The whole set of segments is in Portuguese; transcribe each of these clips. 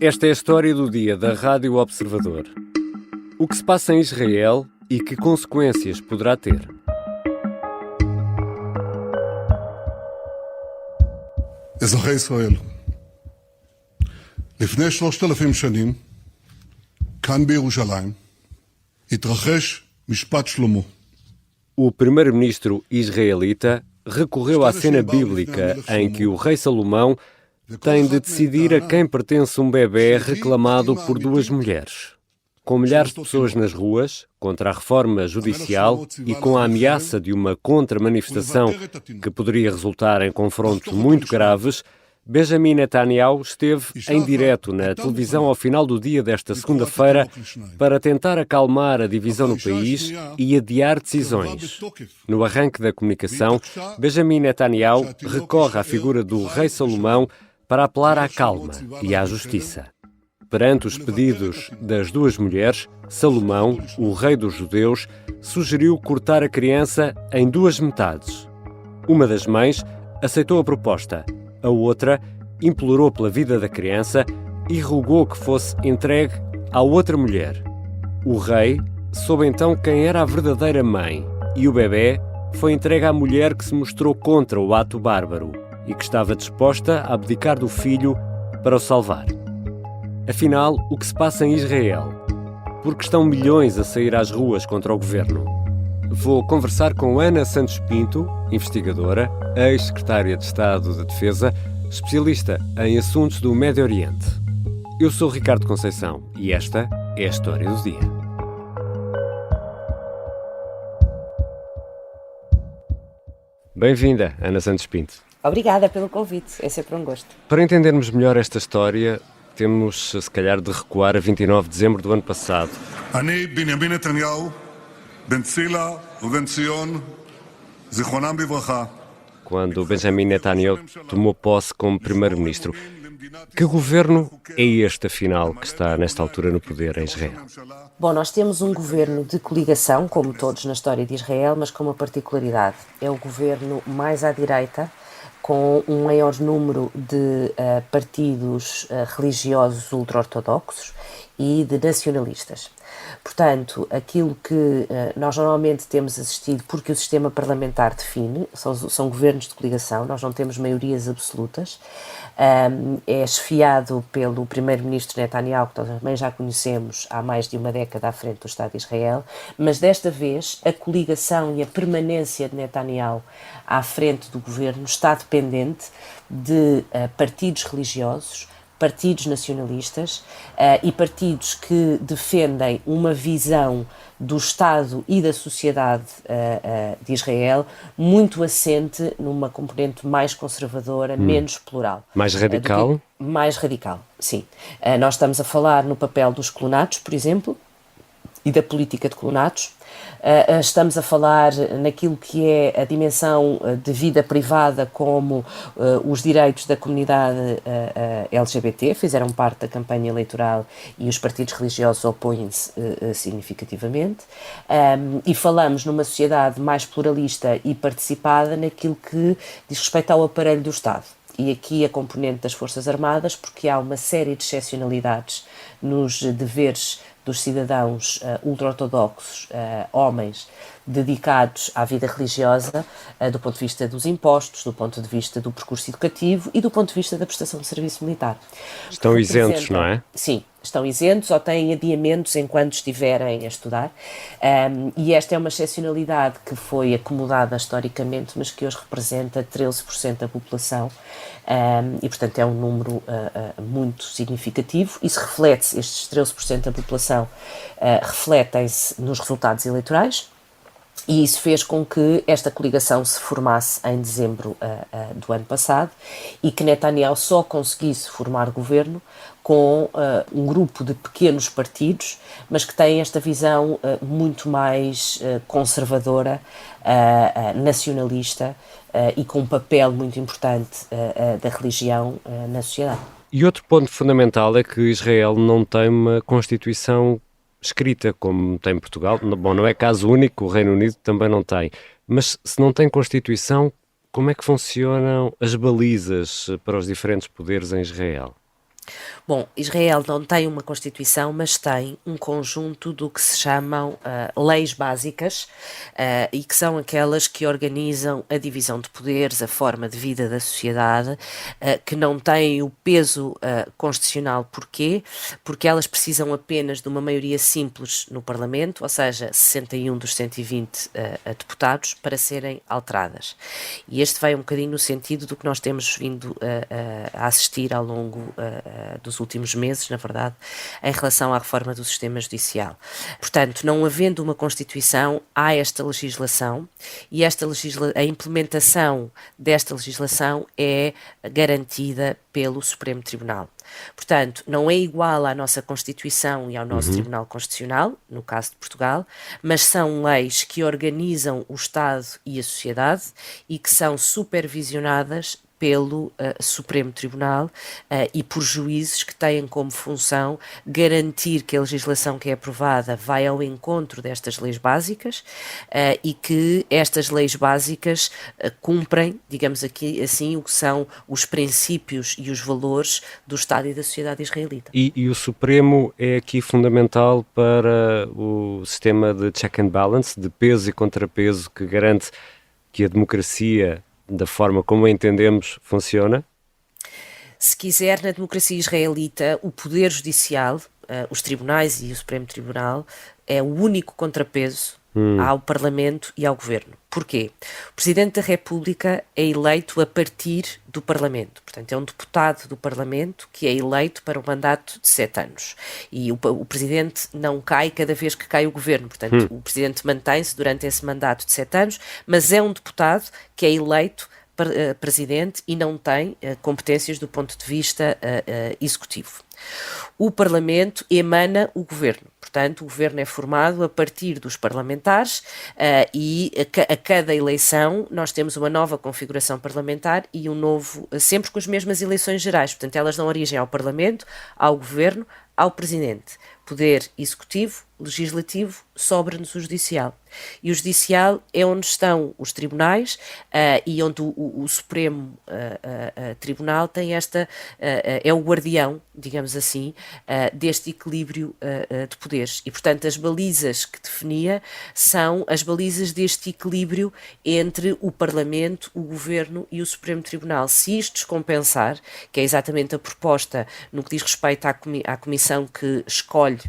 Esta é a história do dia da Rádio Observador. O que se passa em Israel e que consequências poderá ter. אזרחי ישראל, לפני 3,000 שנים, כאן בירושלים, התרחש משפט שלמה. O primeiro-ministro israelita recorreu à cena bíblica em que o rei Salomão tem de decidir a quem pertence um bebê reclamado por duas mulheres. Com milhares de pessoas nas ruas, contra a reforma judicial e com a ameaça de uma contra-manifestação que poderia resultar em confrontos muito graves, Benjamin Netanyahu esteve em direto na televisão ao final do dia desta segunda-feira para tentar acalmar a divisão no país e adiar decisões. No arranque da comunicação, Benjamin Netanyahu recorre à figura do rei Salomão para apelar à calma e à justiça. Perante os pedidos das duas mulheres, Salomão, o rei dos judeus, sugeriu cortar a criança em duas metades. Uma das mães aceitou a proposta. A outra implorou pela vida da criança e rogou que fosse entregue à outra mulher. O rei soube então quem era a verdadeira mãe e o bebê foi entregue à mulher que se mostrou contra o ato bárbaro e que estava disposta a abdicar do filho para o salvar. Afinal, o que se passa em Israel? Por que estão milhões a sair às ruas contra o governo? Vou conversar com Ana Santos Pinto, investigadora, ex-secretária de Estado de Defesa, especialista em assuntos do Médio Oriente. Eu sou Ricardo Conceição e esta é a história do dia. Bem-vinda, Ana Santos Pinto. Obrigada pelo convite, é sempre um gosto. Para entendermos melhor esta história, temos, se calhar, de recuar a 29 de dezembro do ano passado. אני, בנימין נתניהו, בן צילה ובן ציון, זיכרונם לברכה. Quando Benjamin Netanyahu tomou posse como primeiro-ministro. Que governo é este, afinal, que está nesta altura no poder em Israel? Bom, nós temos um governo de coligação, como todos na história de Israel, mas com uma particularidade. É o governo mais à direita, com um maior número de partidos religiosos ultra-ortodoxos e de nacionalistas. Portanto, aquilo que nós normalmente temos assistido, porque o sistema parlamentar define, são governos de coligação, nós não temos maiorias absolutas, é esfiado pelo primeiro-ministro Netanyahu, que nós também já conhecemos há mais de uma década à frente do Estado de Israel, mas desta vez a coligação e a permanência de Netanyahu à frente do governo está dependente de partidos religiosos, partidos nacionalistas e partidos que defendem uma visão do Estado e da sociedade de Israel muito assente numa componente mais conservadora, menos plural. Mais radical? Mais radical, sim. Nós estamos a falar no papel dos colonatos, por exemplo, e da política de colonatos. Estamos a falar naquilo que é a dimensão de vida privada, como os direitos da comunidade LGBT, fizeram parte da campanha eleitoral e os partidos religiosos opõem-se significativamente, e falamos numa sociedade mais pluralista e participada naquilo que diz respeito ao aparelho do Estado. E aqui a componente das Forças Armadas, porque há uma série de excepcionalidades nos deveres dos cidadãos ultra-ortodoxos, homens, dedicados à vida religiosa, do ponto de vista dos impostos, do ponto de vista do percurso educativo e do ponto de vista da prestação de serviço militar. Estão isentos, não é? Sim, estão isentos ou têm adiamentos enquanto estiverem a estudar, e esta é uma excepcionalidade que foi acomodada historicamente, mas que hoje representa 13% da população, e portanto é um número muito significativo. Isso reflete-se, estes 13% da população refletem-se nos resultados eleitorais, e isso fez com que esta coligação se formasse em dezembro do ano passado e que Netanyahu só conseguisse formar governo com um grupo de pequenos partidos, mas que têm esta visão muito mais conservadora, nacionalista e com um papel muito importante da religião na sociedade. E outro ponto fundamental é que Israel não tem uma Constituição escrita, como tem Portugal. Bom, não é caso único, o Reino Unido também não tem. Mas se não tem Constituição, como é que funcionam as balizas para os diferentes poderes em Israel? Bom, Israel não tem uma Constituição, mas tem um conjunto do que se chamam leis básicas e que são aquelas que organizam a divisão de poderes, a forma de vida da sociedade, que não têm o peso constitucional. Porquê? Porque elas precisam apenas de uma maioria simples no Parlamento, ou seja, 61 dos 120 deputados, para serem alteradas. E este vai um bocadinho no sentido do que nós temos vindo a assistir ao longo dos últimos meses, na verdade, em relação à reforma do sistema judicial. Portanto, não havendo uma Constituição, há esta legislação e a implementação desta legislação é garantida pelo Supremo Tribunal. Portanto, não é igual à nossa Constituição e ao nosso Tribunal Constitucional, no caso de Portugal, mas são leis que organizam o Estado e a sociedade e que são supervisionadas pelo Supremo Tribunal e por juízes que têm como função garantir que a legislação que é aprovada vai ao encontro destas leis básicas e que estas leis básicas cumprem, digamos aqui assim, o que são os princípios e os valores do Estado e da sociedade israelita. E o Supremo é aqui fundamental para o sistema de check and balance, de peso e contrapeso, que garante que a democracia, da forma como a entendemos, funciona? Se quiser, na democracia israelita, o poder judicial, os tribunais e o Supremo Tribunal, é o único contrapeso ao Parlamento e ao Governo. Porquê? O Presidente da República é eleito a partir do Parlamento. Portanto, é um deputado do Parlamento que é eleito para um mandato de 7 anos. E o Presidente não cai cada vez que cai o Governo. Portanto, o Presidente mantém-se durante esse mandato de 7 anos, mas é um deputado que é eleito Presidente e não tem competências do ponto de vista executivo. O Parlamento emana o Governo. Portanto, o Governo é formado a partir dos parlamentares e a cada eleição nós temos uma nova configuração parlamentar e um novo, sempre com as mesmas eleições gerais. Portanto, elas dão origem ao Parlamento, ao Governo, ao Presidente. Poder executivo, legislativo, sobra-nos o judicial. E o judicial é onde estão os tribunais e onde o Supremo Tribunal tem é o guardião, digamos assim, deste equilíbrio de poderes. E, portanto, as balizas que definia são as balizas deste equilíbrio entre o Parlamento, o Governo e o Supremo Tribunal. Se isto descompensar, que é exatamente a proposta no que diz respeito à comissão que escolhe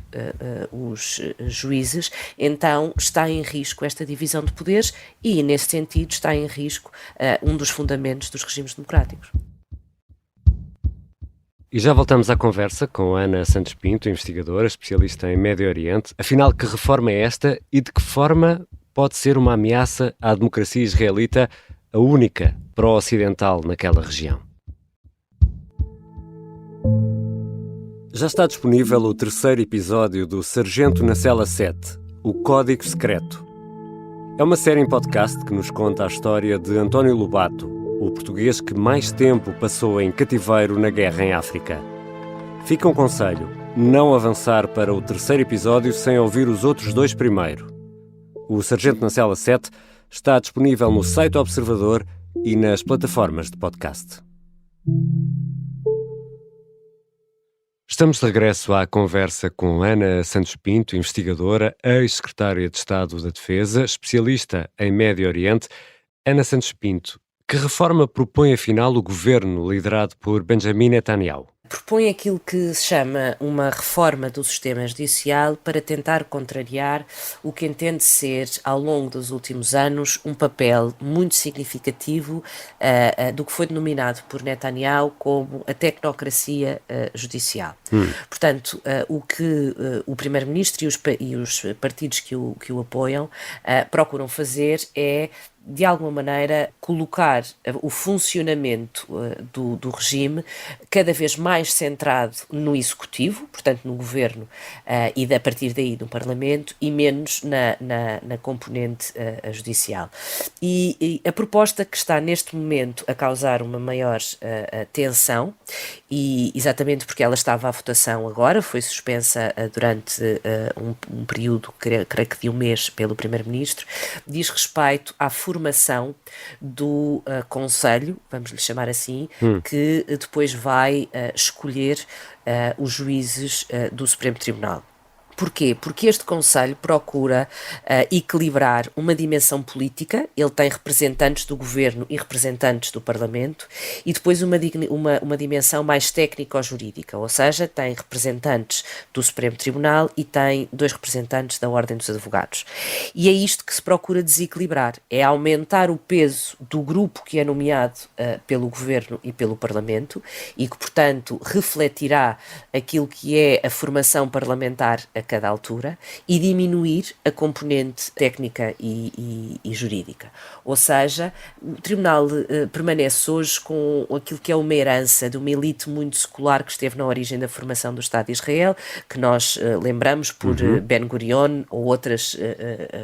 os juízes, então está em risco esta divisão de poderes e, nesse sentido, está em risco um dos fundamentos dos regimes democráticos. E já voltamos à conversa com Ana Santos Pinto, investigadora, especialista em Médio Oriente. Afinal, que reforma é esta e de que forma pode ser uma ameaça à democracia israelita, a única pró-ocidental naquela região? Já está disponível o 3º episódio do Sargento na Cela 7, O Código Secreto. É uma série em podcast que nos conta a história de António Lobato, o português que mais tempo passou em cativeiro na guerra em África. Fica um conselho: não avançar para o 3º episódio sem ouvir os outros 2 primeiro. O Sargento na Cela 7 está disponível no site Observador e nas plataformas de podcast. Estamos de regresso à conversa com Ana Santos Pinto, investigadora, ex-secretária de Estado da Defesa, especialista em Médio Oriente. Ana Santos Pinto, que reforma propõe afinal o governo liderado por Benjamin Netanyahu? Propõe aquilo que se chama uma reforma do sistema judicial para tentar contrariar o que entende ser, ao longo dos últimos anos, um papel muito significativo do que foi denominado por Netanyahu como a tecnocracia judicial. Portanto, o que o Primeiro-Ministro e os partidos que o apoiam procuram fazer é, de alguma maneira, colocar o funcionamento do regime cada vez mais centrado no Executivo, portanto no Governo, e a partir daí no Parlamento, e menos na componente judicial. E a proposta que está neste momento a causar uma maior tensão, e exatamente porque ela estava à votação agora, foi suspensa durante um período, creio que de um mês, pelo Primeiro-Ministro, diz respeito à formação formação do Conselho, vamos lhe chamar assim, que depois vai escolher os juízes do Supremo Tribunal. Porquê? Porque este Conselho procura equilibrar uma dimensão política, ele tem representantes do Governo e representantes do Parlamento, e depois uma dimensão mais técnico-jurídica, ou seja, tem representantes do Supremo Tribunal e tem 2 representantes da Ordem dos Advogados. E é isto que se procura desequilibrar, é aumentar o peso do grupo que é nomeado pelo Governo e pelo Parlamento e que, portanto, refletirá aquilo que é a formação parlamentar a cada altura e diminuir a componente técnica e jurídica. Ou seja, o Tribunal permanece hoje com aquilo que é uma herança de uma elite muito secular que esteve na origem da formação do Estado de Israel, que nós lembramos por Ben Gurion ou outras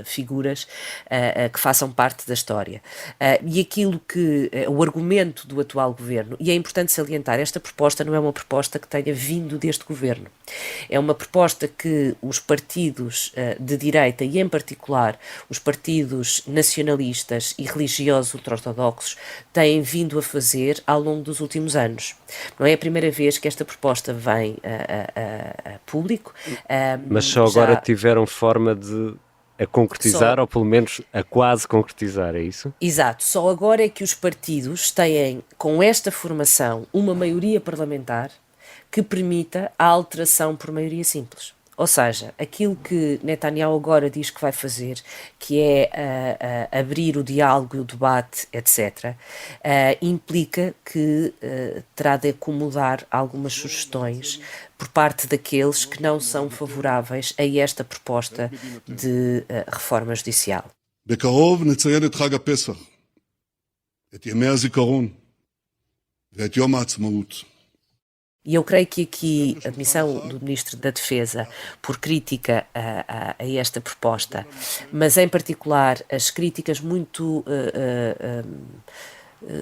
figuras que façam parte da história. E aquilo que o argumento do atual governo, e é importante salientar, esta proposta não é uma proposta que tenha vindo deste governo. É uma proposta que os partidos de direita e, em particular, os partidos nacionalistas e religiosos ultra-ortodoxos têm vindo a fazer ao longo dos últimos anos. Não é a primeira vez que esta proposta vem a público. Mas só agora tiveram forma de a concretizar, ou pelo menos a quase concretizar, é isso? Exato. Só agora é que os partidos têm, com esta formação, uma maioria parlamentar que permita a alteração por maioria simples. Ou seja, aquilo que Netanyahu agora diz que vai fazer, que é abrir o diálogo, o debate, etc., implica que terá de acomodar algumas sugestões por parte daqueles que não são favoráveis a esta proposta de reforma judicial. בקרוב נציין את חג הפסח, את ימי הזיכרון ואת יום העצמאות. E eu creio que aqui a admissão do Ministro da Defesa por crítica a esta proposta, mas em particular as críticas muito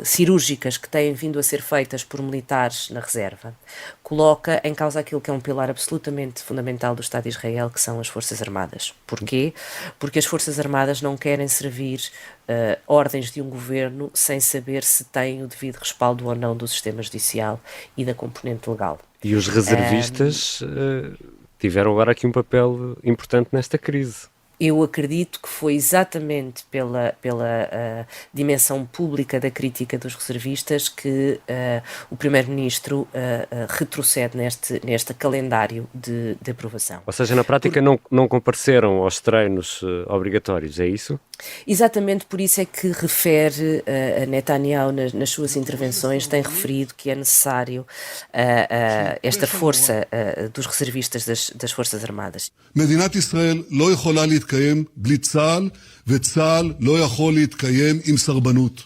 cirúrgicas que têm vindo a ser feitas por militares na reserva, coloca em causa aquilo que é um pilar absolutamente fundamental do Estado de Israel, que são as Forças Armadas. Porquê? Porque as Forças Armadas não querem servir ordens de um governo sem saber se têm o devido respaldo ou não do sistema judicial e da componente legal. E os reservistas tiveram agora aqui um papel importante nesta crise. Eu acredito que foi exatamente pela dimensão pública da crítica dos reservistas que o Primeiro-Ministro retrocede neste calendário de aprovação. Ou seja, na prática não compareceram aos treinos obrigatórios, é isso? Exatamente por isso é que refere a Netanyahu nas suas intervenções, tem referido que é necessário esta força dos reservistas das Forças Armadas. מדינת ישראל לא יכולה להתקיים בלי צה"ל, וצה"ל לא יכול להתקיים עם סרבנות.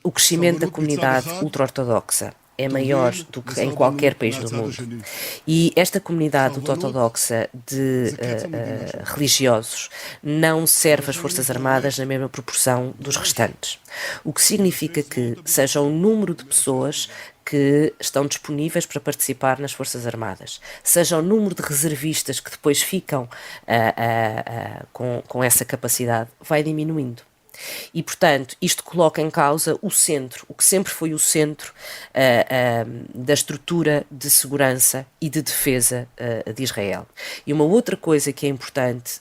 O crescimento da comunidade ultra-ortodoxa é maior do que em qualquer país do mundo. E esta comunidade ortodoxa de religiosos não serve as Forças Armadas na mesma proporção dos restantes. O que significa que seja o número de pessoas que estão disponíveis para participar nas Forças Armadas, seja o número de reservistas que depois ficam com essa capacidade, vai diminuindo. E, portanto, isto coloca em causa o centro, o que sempre foi o centro da estrutura de segurança e de defesa de Israel. E uma outra coisa que é importante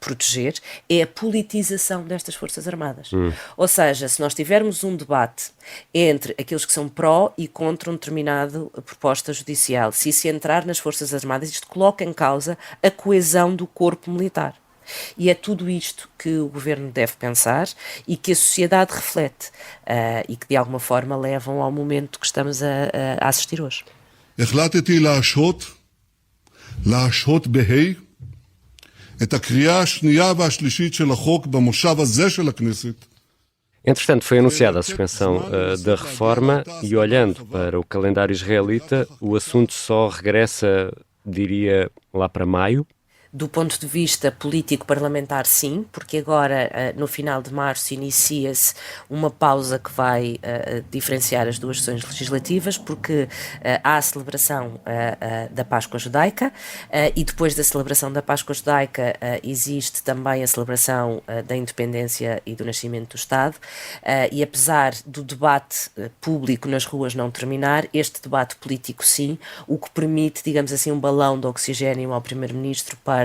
proteger é a politização destas Forças Armadas. Ou seja, se nós tivermos um debate entre aqueles que são pró e contra uma determinada proposta judicial, se isso entrar nas Forças Armadas, isto coloca em causa a coesão do corpo militar. E é tudo isto que o governo deve pensar e que a sociedade reflete e que de alguma forma levam ao momento que estamos a assistir hoje. החלטתי להשהות בה' את הקריאה השנייה והשלישית של החוק במושב הזה של הכנסת. Entretanto, foi anunciada a suspensão da reforma e, olhando para o calendário israelita, o assunto só regressa, diria, lá para maio. Do ponto de vista político-parlamentar, sim, porque agora, no final de março, inicia-se uma pausa que vai diferenciar as duas sessões legislativas, porque há a celebração da Páscoa Judaica e depois da celebração da Páscoa Judaica existe também a celebração da independência e do nascimento do Estado e apesar do debate público nas ruas não terminar, este debate político sim, o que permite, digamos assim, um balão de oxigênio ao Primeiro-Ministro para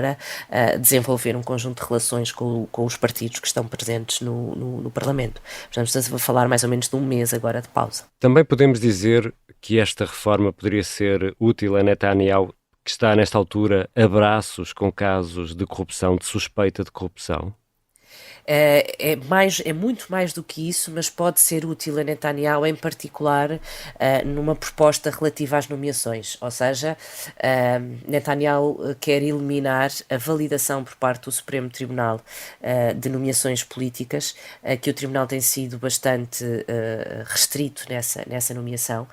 desenvolver um conjunto de relações com os partidos que estão presentes no Parlamento. Portanto, estamos a falar mais ou menos de um mês agora de pausa. Também podemos dizer que esta reforma poderia ser útil a Netanyahu, que está nesta altura a braços com casos de corrupção, de suspeita de corrupção? É muito mais do que isso, mas pode ser útil a Netanyahu, em particular, numa proposta relativa às nomeações. Ou seja, Netanyahu quer eliminar a validação por parte do Supremo Tribunal de nomeações políticas, que o Tribunal tem sido bastante restrito nessa nomeação,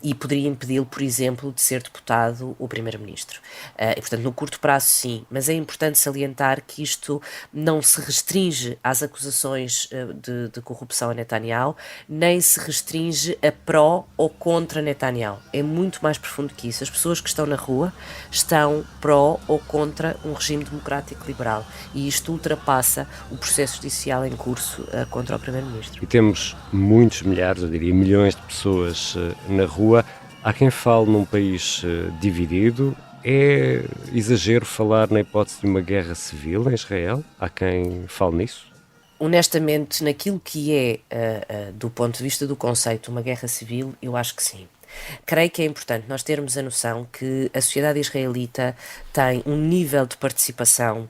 e poderia impedi-lo, por exemplo, de ser deputado o Primeiro-Ministro. E, portanto, no curto prazo, sim, mas é importante salientar que isto não se restringe às acusações de corrupção a Netanyahu, nem se restringe a pró ou contra Netanyahu. É muito mais profundo que isso. As pessoas que estão na rua estão pró ou contra um regime democrático liberal e isto ultrapassa o processo judicial em curso contra o Primeiro-Ministro. E temos muitos milhares, eu diria milhões de pessoas na rua. Há quem fale num país dividido. É exagero falar na hipótese de uma guerra civil em Israel? Há quem fale nisso? Honestamente, naquilo que é, do ponto de vista do conceito, uma guerra civil, eu acho que sim. Creio que é importante nós termos a noção que a sociedade israelita tem um nível de participação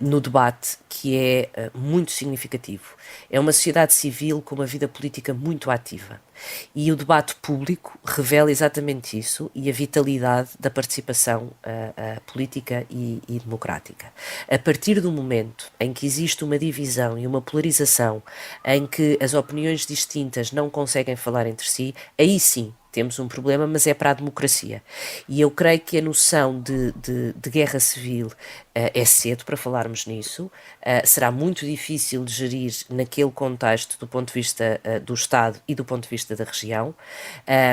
no debate que é muito significativo. É uma sociedade civil com uma vida política muito ativa. E o debate público revela exatamente isso e a vitalidade da participação política e democrática. A partir do momento em que existe uma divisão e uma polarização, em que as opiniões distintas não conseguem falar entre si, aí sim temos um problema, mas é para a democracia. E eu creio que a noção de guerra civil é cedo para falarmos nisso, será muito difícil de gerir naquele contexto do ponto de vista do Estado e do ponto de vista da região,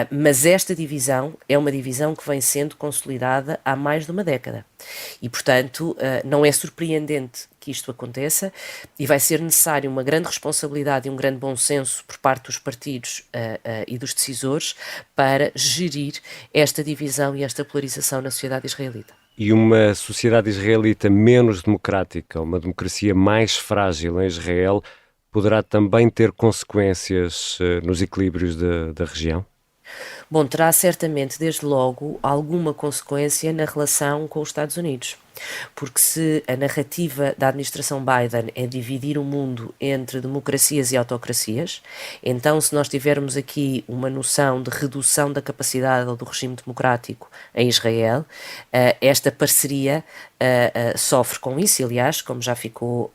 mas esta divisão é uma divisão que vem sendo consolidada há mais de uma década. E, portanto, não é surpreendente que isto aconteça e vai ser necessário uma grande responsabilidade e um grande bom senso por parte dos partidos e dos decisores para gerir esta divisão e esta polarização na sociedade israelita. E uma sociedade israelita menos democrática, uma democracia mais frágil em Israel, poderá também ter consequências nos equilíbrios da região? Bom, terá certamente, desde logo, alguma consequência na relação com os Estados Unidos. Porque se a narrativa da administração Biden é dividir o mundo entre democracias e autocracias, então se nós tivermos aqui uma noção de redução da capacidade ou do regime democrático em Israel, esta parceria sofre com isso, e aliás, como já ficou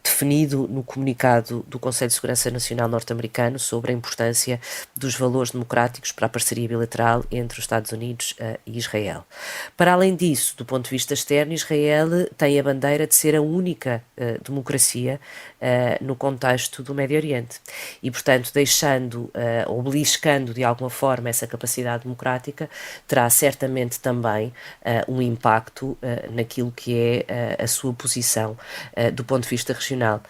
definido no comunicado do Conselho de Segurança Nacional norte-americano sobre a importância dos valores democráticos para a parceria bilateral entre os Estados Unidos e Israel. Para além disso, do ponto de vista externo, Israel tem a bandeira de ser a única democracia no contexto do Médio Oriente e, portanto, deixando ou beliscando de alguma forma essa capacidade democrática, terá certamente também um impacto naquilo que é a sua posição do ponto de vista regional.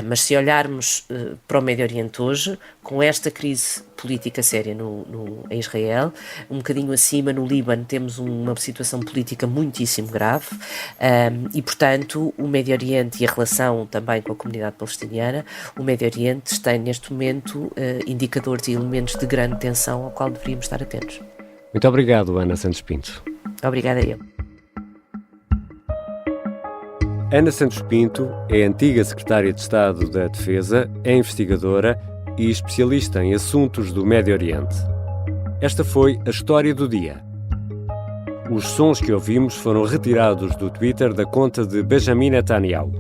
Mas se olharmos para o Médio Oriente hoje, com esta crise política séria em Israel, um bocadinho acima no Líbano temos uma situação política muitíssimo grave e, portanto, o Médio Oriente e a relação também com a comunidade palestiniana, o Médio Oriente tem neste momento indicadores e elementos de grande tensão ao qual deveríamos estar atentos. Muito obrigado, Ana Santos Pinto. Obrigada a eu. Ana Santos Pinto é antiga secretária de Estado da Defesa, é investigadora e especialista em assuntos do Médio Oriente. Esta foi a história do dia. Os sons que ouvimos foram retirados do Twitter da conta de Benjamin Netanyahu.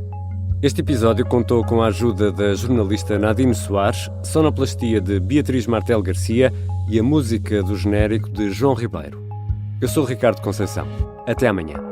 Este episódio contou com a ajuda da jornalista Nadine Soares, sonoplastia de Beatriz Martel Garcia e a música do genérico de João Ribeiro. Eu sou Ricardo Conceição. Até amanhã.